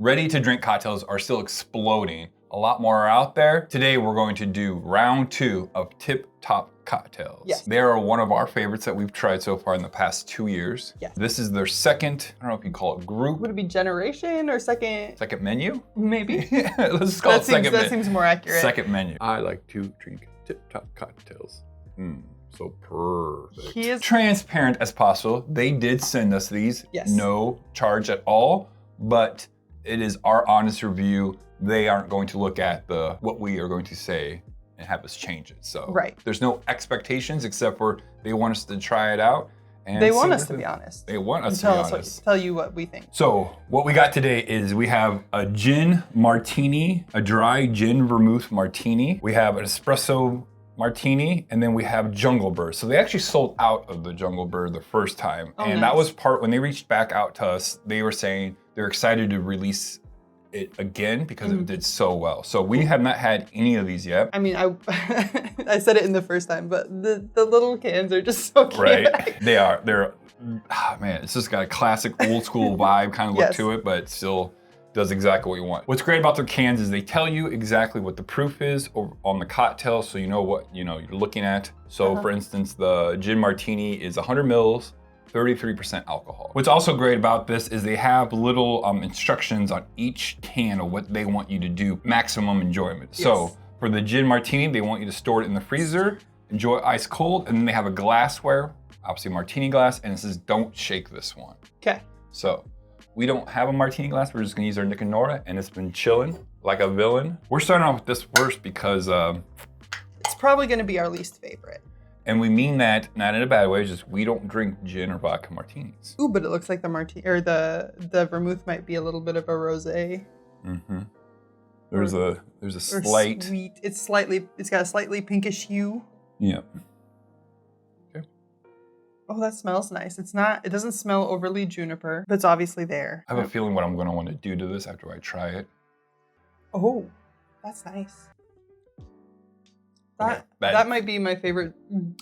Ready to drink cocktails are still exploding. A lot more are out there. Today we're going to do round 2 of Tip Top Cocktails. Yes. They are one of our favorites that we've tried so far in the past 2 years. Yes. This is their second, I don't know if you call it group. Would it be generation or second? Second menu? Maybe. Let's just call it second menu. That seems more accurate. Second menu. I like to drink Tip Top cocktails. So perfect. He is transparent as possible. They did send us these. Yes. No charge at all, but it is our honest review. They aren't going to look at what we are going to say and have us change it. So right. There's no expectations except for they want us to try it out. And they want us to be honest. They want us to be honest. Tell you what we think. So what we got today is we have a gin martini, a dry gin vermouth martini. We have an espresso martini, and then we have Jungle Bird. So they actually sold out of the Jungle Bird the first time. Oh, and nice. That was when they reached back out to us, they were saying they're excited to release it again because it did so well. So we have not had any of these yet. I mean, I said it in the first time, but the little cans are just so cute. Right, they are. They're, man, it's just got a classic old school vibe kind of look to it, but still does exactly what you want. What's great about their cans is they tell you exactly what the proof is on the cocktail, so you know what you're looking at. So for instance, the gin martini is 100 mils, 33% alcohol. What's also great about this is they have little instructions on each can of what they want you to do, maximum enjoyment. Yes. So for the gin martini, they want you to store it in the freezer, enjoy ice cold, and then they have a glassware, obviously martini glass, and it says don't shake this one. Okay. So we don't have a martini glass, we're just gonna use our Nick and Nora, and it's been chilling like a villain. We're starting off with this first because it's probably gonna be our least favorite. And we mean that not in a bad way, just we don't drink gin or vodka martinis. Ooh, but it looks like the martini or the vermouth might be a little bit of a rosé. There's a slight sweet. It's got a slightly pinkish hue. Yeah. Okay. Oh, that smells nice. It doesn't smell overly juniper, but it's obviously there. I have a feeling what I'm gonna want to do to this after I try it. Oh, that's nice. That might be my favorite,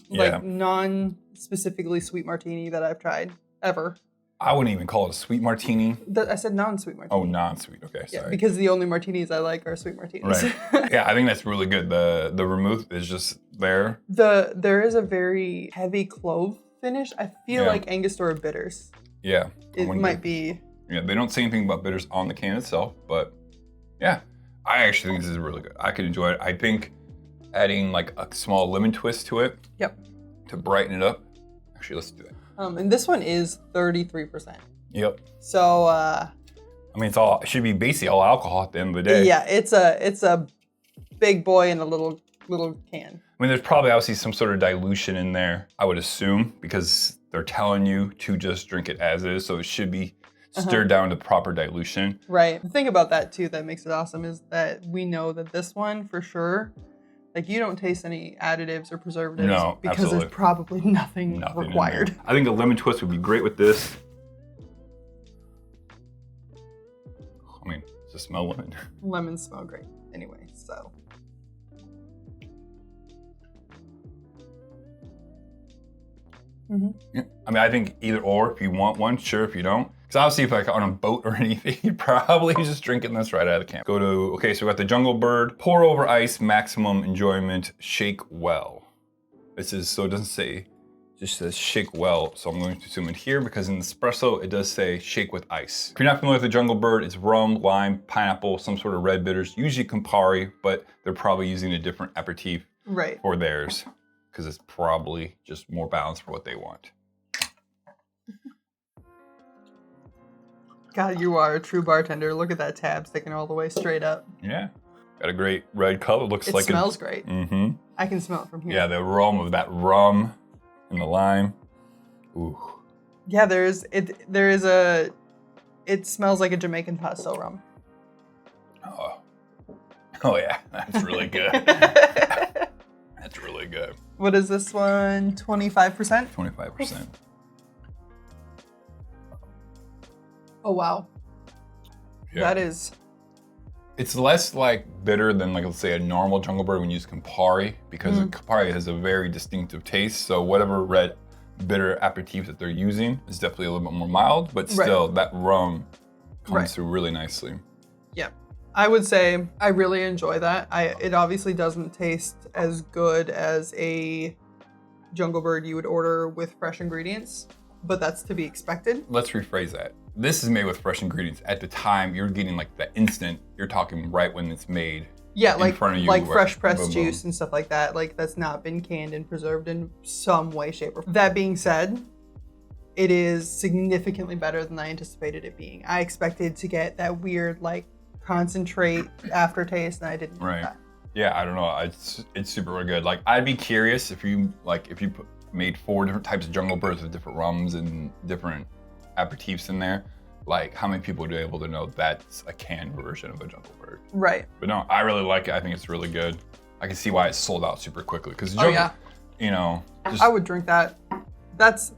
like non-specifically sweet martini that I've tried ever. I wouldn't even call it a sweet martini. I said non-sweet martini. Oh, non-sweet. Okay, sorry. Yeah, because the only martinis I like are sweet martinis. Right. Yeah, I think that's really good. The vermouth is just there. There is a very heavy clove finish. I feel like Angostura bitters. Yeah. It might be. Yeah, they don't say anything about bitters on the can itself, but yeah, I actually think this is really good. I could enjoy it. I think adding like a small lemon twist to it. Yep. To brighten it up. Actually, let's do that. And this one is 33%. Yep. So I mean, it should be basically all alcohol at the end of the day. Yeah, it's a big boy in a little can. I mean, there's probably obviously some sort of dilution in there, I would assume, because they're telling you to just drink it as is, so it should be stirred down to proper dilution. Right. The thing about that too that makes it awesome is that we know that this one for sure, like you don't taste any additives or preservatives because there's probably nothing required. I think a lemon twist would be great with this. I mean, just smell lemon. Lemons smell great anyway, so. Yeah. I mean, I think either or, if you want one, sure, if you don't. Because obviously if like on a boat or anything, you'd probably just drinking this right out of the can. Okay, so we got the Jungle Bird, pour over ice, maximum enjoyment, shake well. So it doesn't say, it just says shake well. So I'm going to zoom in here because in the espresso, it does say shake with ice. If you're not familiar with the Jungle Bird, it's rum, lime, pineapple, some sort of red bitters, usually Campari, but they're probably using a different aperitif for theirs because it's probably just more balanced for what they want. God, you are a true bartender. Look at that tab sticking all the way straight up. Yeah. Got a great red color. It smells great. I can smell it from here. Yeah, the aroma of that rum and the lime. Ooh. Yeah, it smells like a Jamaican paso rum. Oh yeah, that's really good. That's really good. What is this one? 25%? 25%. Oh, wow. Yeah. That is... It's less like bitter than like, let's say a normal Jungle Bird when you use Campari because Campari has a very distinctive taste. So whatever red bitter aperitif that they're using is definitely a little bit more mild, but still that rum comes through really nicely. Yeah. I would say I really enjoy that. It obviously doesn't taste as good as a Jungle Bird you would order with fresh ingredients, but that's to be expected. Let's rephrase that. This is made with fresh ingredients. At the time, you're getting like the instant, you're talking right when it's made. Yeah, in front of you, like fresh pressed juice and stuff like that. Like that's not been canned and preserved in some way, shape, or form. That being said, it is significantly better than I anticipated it being. I expected to get that weird like concentrate aftertaste, and I didn't get that. Yeah, I don't know. It's super good. Like I'd be curious if you made 4 different types of Jungle Birds with different rums and different aperitifs in there. Like how many people would be able to know that's a canned version of a Jungle Bird? Right. But no, I really like it. I think it's really good. I can see why it's sold out super quickly because you know, I would drink that. That's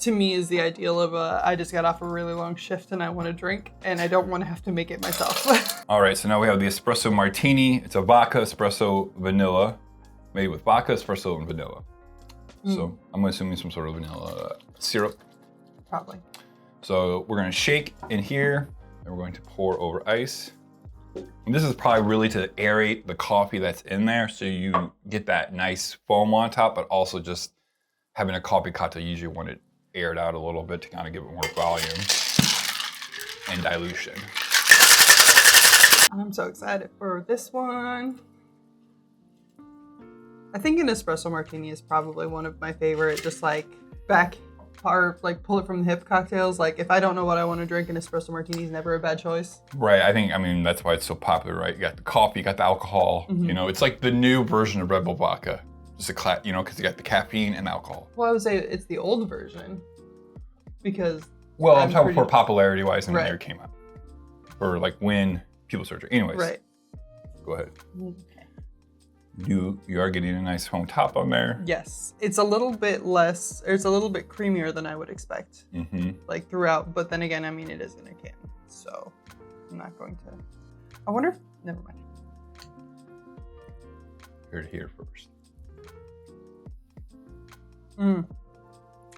to me is the ideal of I just got off a really long shift and I want to drink and I don't want to have to make it myself. All right, so now we have the Espresso Martini. It's a vodka, espresso, vanilla, made with vodka, espresso, and vanilla. So I'm assuming some sort of vanilla syrup. Probably. So we're gonna shake in here and we're going to pour over ice. And this is probably really to aerate the coffee that's in there so you get that nice foam on top, but also just having a coffee cocktail, you usually want it aired out a little bit to kind of give it more volume and dilution. I'm so excited for this one. I think an espresso martini is probably one of my favorite, just like pull it from the hip cocktails. Like if I don't know what I want to drink, an espresso martini is never a bad choice. Right. I mean, that's why it's so popular, right? You got the coffee, you got the alcohol. You know, it's like the new version of Red Bull vodka. Just because you got the caffeine and alcohol. Well, I would say it's the old version because. Well, I'm talking for popularity wise and when it came out, or like when people started. Anyways. Right. Go ahead. Okay. You are getting a nice foam top on there. Yes, it's a little bit less. Or it's a little bit creamier than I would expect. Like throughout, but then again, I mean, it is in a can, so I'm not going to. I wonder if. Never mind. Heard it here first.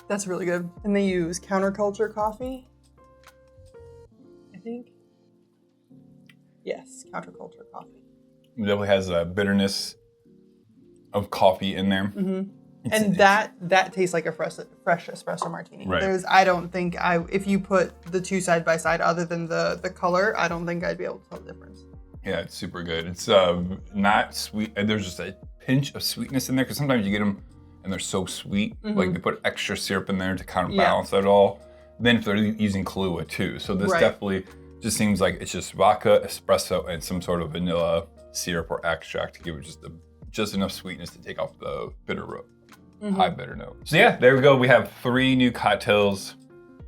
That's really good. And they use counterculture coffee, I think. Yes, counterculture coffee. It definitely has a bitterness of coffee in there. And that tastes like a fresh espresso martini. Right. I don't think if you put the two side by side, other than the color, I don't think I'd be able to tell the difference. Yeah, it's super good. It's not sweet. There's just a pinch of sweetness in there because sometimes you get them and they're so sweet. Like they put extra syrup in there to kind of balance it all. Then if they're using Kahlua too. So this definitely just seems like it's just vodka, espresso, and some sort of vanilla syrup or extract to give it just enough sweetness to take off the bitter high bitter note. So yeah, there we go. We have 3 new cocktails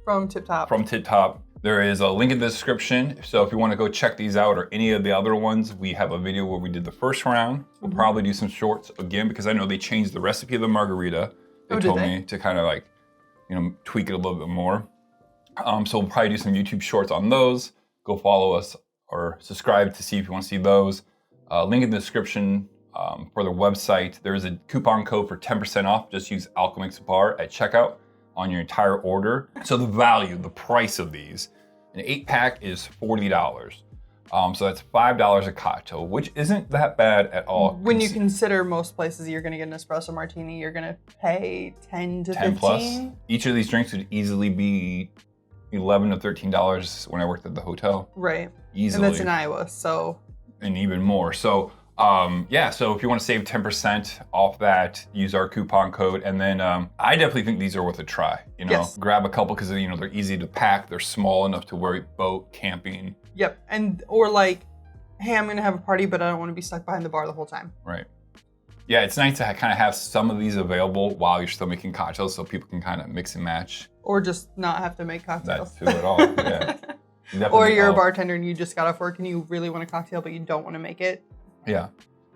from Tip Top. There is a link in the description. So if you want to go check these out or any of the other ones, we have a video where we did the first round. We'll probably do some shorts again because I know they changed the recipe of the margarita. They told me to kind of like, tweak it a little bit more. So we'll probably do some YouTube shorts on those. Go follow us or subscribe to see if you want to see those. Link in the description for the website. There is a coupon code for 10% off. Just use Alchemix Bar at checkout on your entire order. So the price of these, an 8-pack is $40. So that's $5 a cocktail, which isn't that bad at all. When you consider most places you're gonna get an espresso martini, you're gonna pay 10 to 10 15. Plus. Each of these drinks would easily be $11 to $13 when I worked at the hotel. Right. Easily. And that's in Iowa, so. And even more. So so if you want to save 10% off that, use our coupon code. And then I definitely think these are worth a try. Grab a couple because they're easy to pack. They're small enough to wear boat, camping. Yep. Or like, hey, I'm gonna have a party, but I don't want to be stuck behind the bar the whole time. Right. Yeah, it's nice to kind of have some of these available while you're still making cocktails so people can kind of mix and match. Or just not have to make cocktails. That too at all, yeah. Or you're a bartender and you just got off work and you really want a cocktail, but you don't want to make it. Yeah,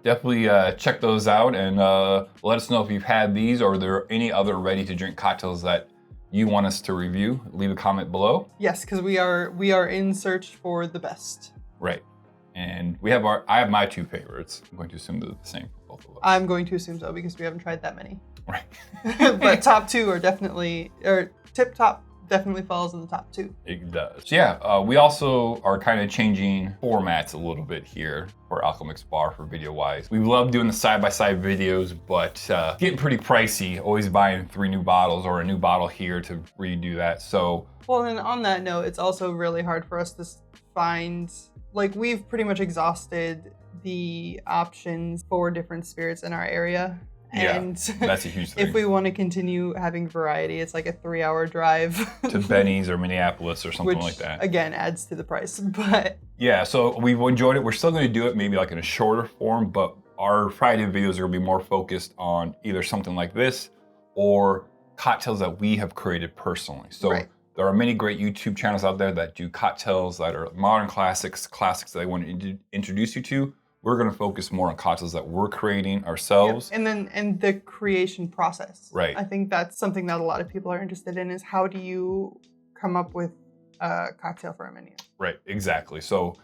definitely check those out and let us know if you've had these or there are any other ready-to-drink cocktails that you want us to review. Leave a comment below. Yes, because we are in search for the best. Right, and I have my 2 favorites. I'm going to assume they're the same for both of us. I'm going to assume so because we haven't tried that many. Right. But top 2 are definitely, or Tip Top definitely falls in the top 2. It does. So yeah, we also are kind of changing formats a little bit here for Alchemix Bar for video-wise. We love doing the side-by-side videos, but getting pretty pricey, always buying 3 new bottles or a new bottle here to redo that. So, well, and on that note, it's also really hard for us to find, like, we've pretty much exhausted the options for different spirits in our area. And that's a huge thing. If we want to continue having variety, it's like a 3-hour drive to Benny's or Minneapolis or something like that. Again, adds to the price. But yeah, so we've enjoyed it. We're still going to do it maybe like in a shorter form, but our Friday videos are going to be more focused on either something like this or cocktails that we have created personally. So there are many great YouTube channels out there that do cocktails that are modern classics that they want to introduce you to. We're going to focus more on cocktails that we're creating ourselves. Yep. And the creation process. Right. I think that's something that a lot of people are interested in, is how do you come up with a cocktail for a menu? Right, exactly. So,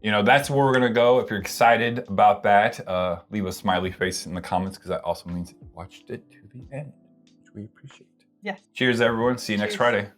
that's where we're going to go. If you're excited about that, leave a smiley face in the comments, because that also means you watched it to the end, which we appreciate. Yes. Cheers, everyone. See you next Friday.